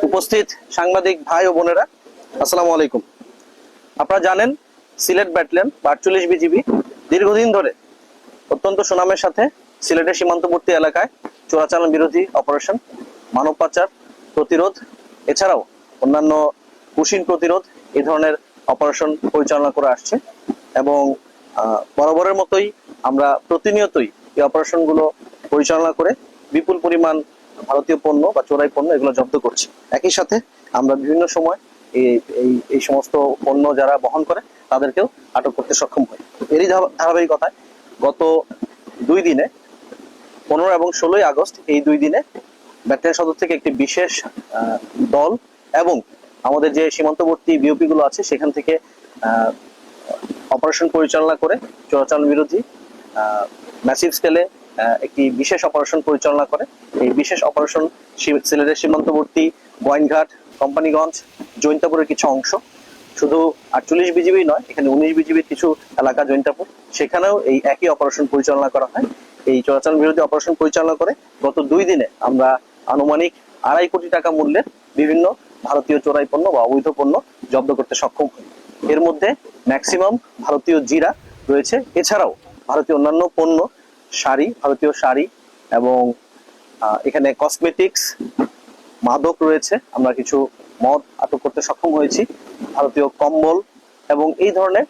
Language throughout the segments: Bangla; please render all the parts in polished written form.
উপস্থিত সাংবাদিক ভাই ও বোনেরা, আসসালামু আলাইকুম। আপনারা জানেন সিলেট ব্যাটালিয়ন ৪৮ বিজিবি দীর্ঘদিন ধরে অত্যন্ত সুনামের সাথে সিলেটের সীমান্তবর্তী এলাকায় চোরাচালান বিরোধী অপারেশন, মানব পাচার প্রতিরোধ, এছাড়াও অন্যান্য কুশীন প্রতিরোধ এই ধরনের অপারেশন পরিচালনা করে আসছে। এবং বরাবরের মতোই আমরা প্রতিনিয়তই এই অপারেশনগুলো পরিচালনা করে বিপুল পরিমাণ ভারতীয় পণ্য বা চোরাই পণ্য এগুলো জব্দ করছি। একই সাথে আমরা বিভিন্ন সময় এই সমস্ত পণ্য যারা বহন করে তাদেরকেও আটক করতে সক্ষম হই। এরই ধারাবাহিকতায় গত 2 দিনে 15 এবং 16 আগস্ট এই 2 দিনে ব্যাটালিয়ন সদর থেকে একটি বিশেষ দল এবং আমাদের যে সীমান্তবর্তী বিওপি গুলো আছে সেখান থেকে অপারেশন পরিচালনা করে চোরাচালান বিরোধী ম্যাসিভ স্কেলে একটি বিশেষ অপারেশন পরিচালনা করে। এই বিশেষ অপারেশন সিলেটের সীমান্তবর্তী গোয়াইনঘাট, কোম্পানিগঞ্জ, জৈন্তাপুরের কিছু অংশ, শুধু 48 বিজিবি নয়, এখানে 19 বিজিবির কিছু এলাকা জৈন্তাপুর, সেখানেও এই একই অপারেশন পরিচালনা করা হয়। এই চোরাচালান বিরোধী অপারেশন পরিচালনা করে গত 2 দিনে আমরা আনুমানিক 2.5 কোটি টাকা মূল্যের বিভিন্ন ভারতীয় চোরাই পণ্য বা অবৈধ পণ্য জব্দ করতে সক্ষম হই। এর মধ্যে ম্যাক্সিমাম ভারতীয় জিরা রয়েছে, এছাড়াও ভারতীয় অন্যান্য পণ্য, ভারতীয় শাড়ি এবং এখানে কসমেটিক্স, মাদক রয়েছে। আমরা কিছু মদ আটক করতে সক্ষম হয়েছি, ভারতীয় কম্বল এবং এই ধরনের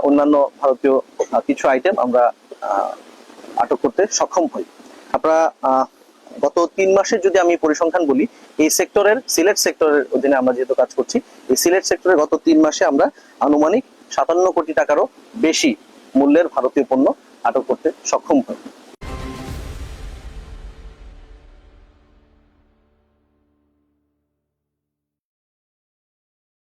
অন্যান্য ভারতীয় কিছু আইটেম আমরা আটক করতে সক্ষম হই। আপনারা গত 3 মাসের যদি আমি পরিসংখ্যান বলি, এই সেক্টরের সিলেট সেক্টরের অধীনে আমরা যেহেতু কাজ করছি, এই সিলেট সেক্টরে গত 3 মাসে আমরা আনুমানিক 57 কোটি টাকারও বেশি মূল্যের ভারতীয় পণ্য আটক করতে সক্ষম হই।